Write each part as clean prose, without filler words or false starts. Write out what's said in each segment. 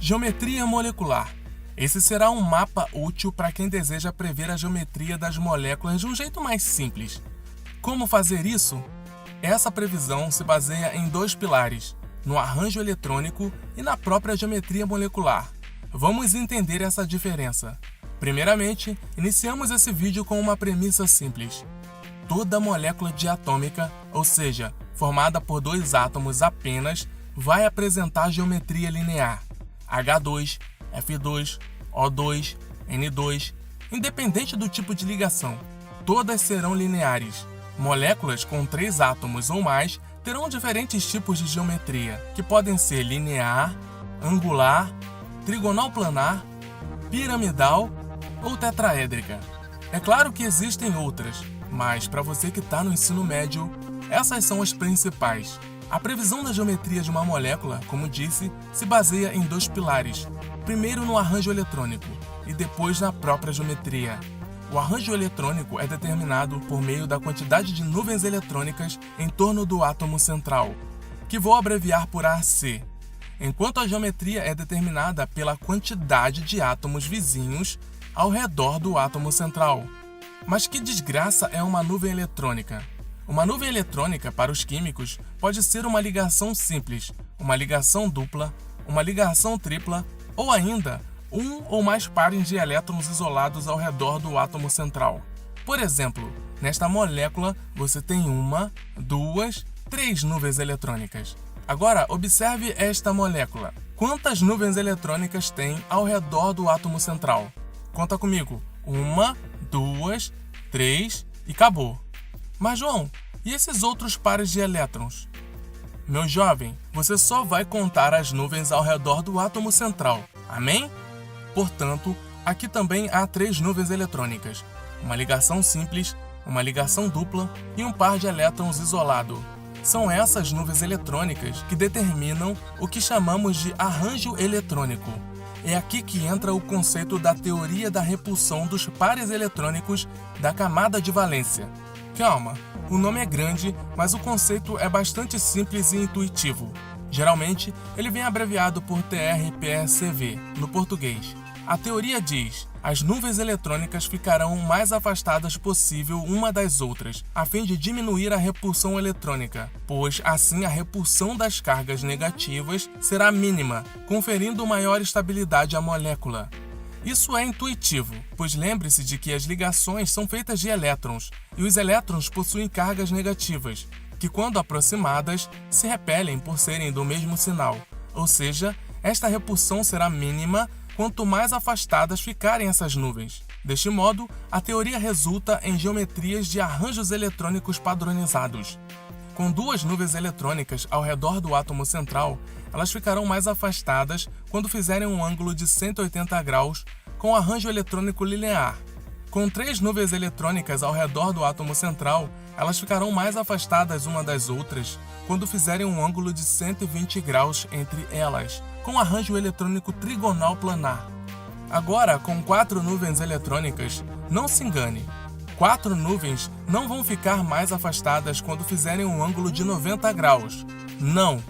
Geometria molecular. Esse será um mapa útil para quem deseja prever a geometria das moléculas de um jeito mais simples. Como fazer isso? Essa previsão se baseia em dois pilares, no arranjo eletrônico e na própria geometria molecular. Vamos entender essa diferença. Primeiramente, iniciamos esse vídeo com uma premissa simples. Toda molécula diatômica, ou seja, formada por dois átomos apenas, vai apresentar geometria linear. H2, F2, O2, N2, independente do tipo de ligação, todas serão lineares. Moléculas com 3 átomos ou mais terão diferentes tipos de geometria, que podem ser linear, angular, trigonal planar, piramidal ou tetraédrica. É claro que existem outras, mas para você que está no ensino médio, essas são as principais. A previsão da geometria de uma molécula, como disse, se baseia em dois pilares. Primeiro no arranjo eletrônico e depois na própria geometria. O arranjo eletrônico é determinado por meio da quantidade de nuvens eletrônicas em torno do átomo central, que vou abreviar por AC, enquanto a geometria é determinada pela quantidade de átomos vizinhos ao redor do átomo central. Mas que desgraça é uma nuvem eletrônica? Uma nuvem eletrônica, para os químicos, pode ser uma ligação simples, uma ligação dupla, uma ligação tripla ou ainda um ou mais pares de elétrons isolados ao redor do átomo central. Por exemplo, nesta molécula você tem 1, 2, 3 nuvens eletrônicas. Agora, observe esta molécula. Quantas nuvens eletrônicas tem ao redor do átomo central? Conta comigo. 1, 2, 3 e acabou. Mas, João, e esses outros pares de elétrons? Meu jovem, você só vai contar as nuvens ao redor do átomo central. Amém? Portanto, aqui também há 3 nuvens eletrônicas. Uma ligação simples, uma ligação dupla e um par de elétrons isolado. São essas nuvens eletrônicas que determinam o que chamamos de arranjo eletrônico. É aqui que entra o conceito da teoria da repulsão dos pares eletrônicos da camada de valência. Calma, o nome é grande, mas o conceito é bastante simples e intuitivo. Geralmente, ele vem abreviado por TRPSV, no português. A teoria diz: as nuvens eletrônicas ficarão o mais afastadas possível uma das outras, a fim de diminuir a repulsão eletrônica, pois assim a repulsão das cargas negativas será mínima, conferindo maior estabilidade à molécula. Isso é intuitivo, pois lembre-se de que as ligações são feitas de elétrons, e os elétrons possuem cargas negativas, que quando aproximadas, se repelem por serem do mesmo sinal, ou seja, esta repulsão será mínima quanto mais afastadas ficarem essas nuvens. Deste modo, a teoria resulta em geometrias de arranjos eletrônicos padronizados. Com 2 nuvens eletrônicas ao redor do átomo central, elas ficarão mais afastadas quando fizerem um ângulo de 180 graus com arranjo eletrônico linear. Com 3 nuvens eletrônicas ao redor do átomo central, elas ficarão mais afastadas uma das outras quando fizerem um ângulo de 120 graus entre elas, com arranjo eletrônico trigonal planar. Agora, com 4 nuvens eletrônicas, não se engane. 4 nuvens não vão ficar mais afastadas quando fizerem um ângulo de 90 graus. Não!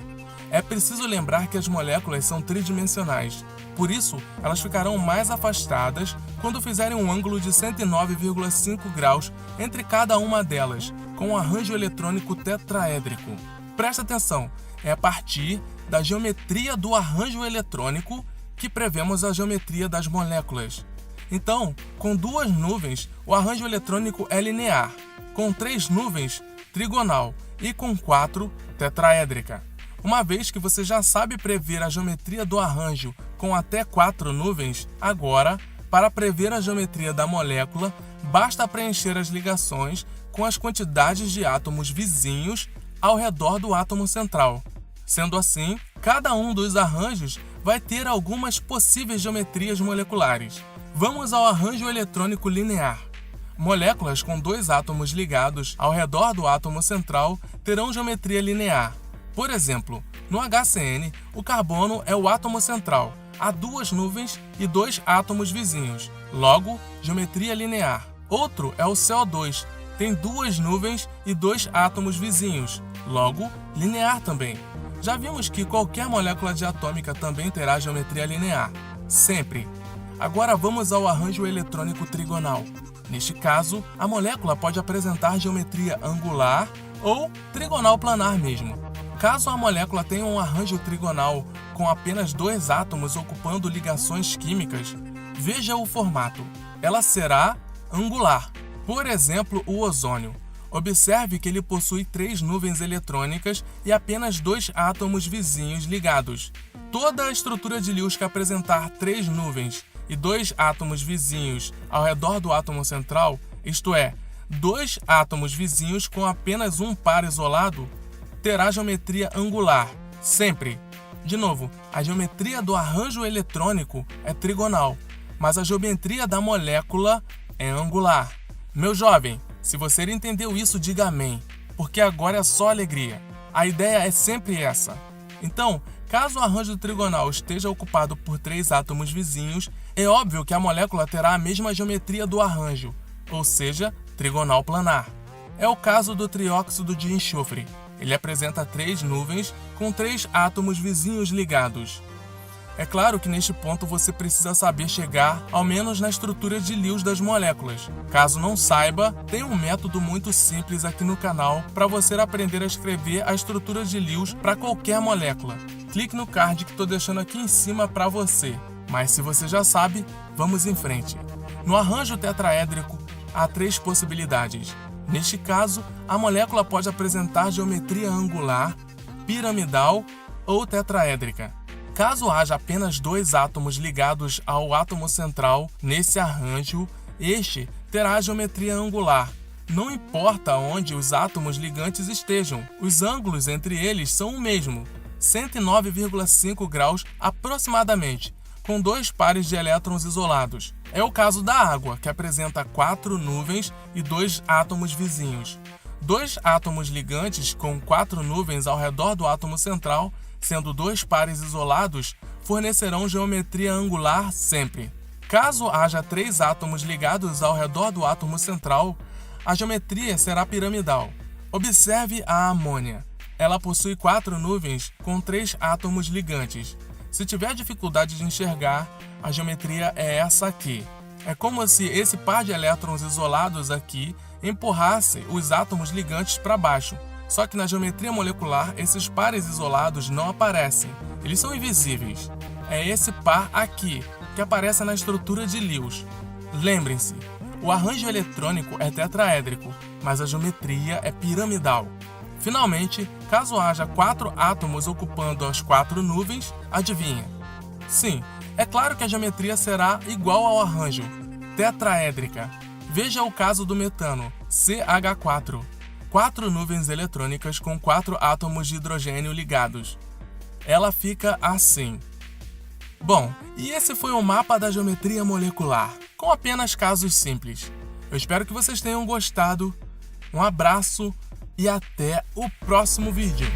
É preciso lembrar que as moléculas são tridimensionais. Por isso, elas ficarão mais afastadas quando fizerem um ângulo de 109,5 graus entre cada uma delas, com um arranjo eletrônico tetraédrico. Presta atenção, é a partir da geometria do arranjo eletrônico que prevemos a geometria das moléculas. Então, com 2 nuvens, o arranjo eletrônico é linear, com 3 nuvens, trigonal e com 4, tetraédrica. Uma vez que você já sabe prever a geometria do arranjo com até 4 nuvens, agora, para prever a geometria da molécula, basta preencher as ligações com as quantidades de átomos vizinhos ao redor do átomo central. Sendo assim, cada um dos arranjos vai ter algumas possíveis geometrias moleculares. Vamos ao arranjo eletrônico linear. Moléculas com 2 átomos ligados ao redor do átomo central terão geometria linear. Por exemplo, no HCN, o carbono é o átomo central. Há 2 nuvens e 2 átomos vizinhos. Logo, geometria linear. Outro é o CO2. Tem 2 nuvens e 2 átomos vizinhos. Logo, linear também. Já vimos que qualquer molécula diatômica também terá geometria linear, sempre. Agora vamos ao arranjo eletrônico trigonal. Neste caso, a molécula pode apresentar geometria angular ou trigonal planar mesmo. Caso a molécula tenha um arranjo trigonal com apenas 2 átomos ocupando ligações químicas, veja o formato. Ela será angular. Por exemplo, o ozônio. Observe que ele possui 3 nuvens eletrônicas e apenas 2 átomos vizinhos ligados. Toda a estrutura de Lewis que apresentar 3 nuvens e 2 átomos vizinhos ao redor do átomo central, isto é, 2 átomos vizinhos com apenas um par isolado, terá geometria angular, sempre. De novo, a geometria do arranjo eletrônico é trigonal, mas a geometria da molécula é angular. Meu jovem, se você entendeu isso, diga amém, porque agora é só alegria. A ideia é sempre essa. Então, caso o arranjo trigonal esteja ocupado por 3 átomos vizinhos, é óbvio que a molécula terá a mesma geometria do arranjo, ou seja, trigonal planar. É o caso do trióxido de enxofre. Ele apresenta 3 nuvens com 3 átomos vizinhos ligados. É claro que neste ponto você precisa saber chegar ao menos na estrutura de Lewis das moléculas. Caso não saiba, tem um método muito simples aqui no canal para você aprender a escrever a estrutura de Lewis para qualquer molécula. Clique no card que estou deixando aqui em cima para você. Mas se você já sabe, vamos em frente. No arranjo tetraédrico, há 3 possibilidades. Neste caso, a molécula pode apresentar geometria angular, piramidal ou tetraédrica. Caso haja apenas 2 átomos ligados ao átomo central nesse arranjo, este terá a geometria angular. Não importa onde os átomos ligantes estejam, os ângulos entre eles são o mesmo, 109,5 graus aproximadamente, com 2 pares de elétrons isolados. É o caso da água, que apresenta 4 nuvens e 2 átomos vizinhos. 2 átomos ligantes com 4 nuvens ao redor do átomo central, sendo 2 pares isolados, fornecerão geometria angular sempre. Caso haja 3 átomos ligados ao redor do átomo central, a geometria será piramidal. Observe a amônia. Ela possui 4 nuvens com 3 átomos ligantes. Se tiver dificuldade de enxergar, a geometria é essa aqui. É como se esse par de elétrons isolados aqui empurrasse os átomos ligantes para baixo. Só que na geometria molecular, esses pares isolados não aparecem. Eles são invisíveis. É esse par aqui, que aparece na estrutura de Lewis. Lembrem-se, o arranjo eletrônico é tetraédrico, mas a geometria é piramidal. Finalmente, caso haja 4 átomos ocupando as 4 nuvens, adivinha? Sim, é claro que a geometria será igual ao arranjo, tetraédrica. Veja o caso do metano, CH4. 4 nuvens eletrônicas com 4 átomos de hidrogênio ligados. Ela fica assim. Bom, e esse foi o mapa da geometria molecular, com apenas casos simples. Eu espero que vocês tenham gostado. Um abraço e até o próximo vídeo.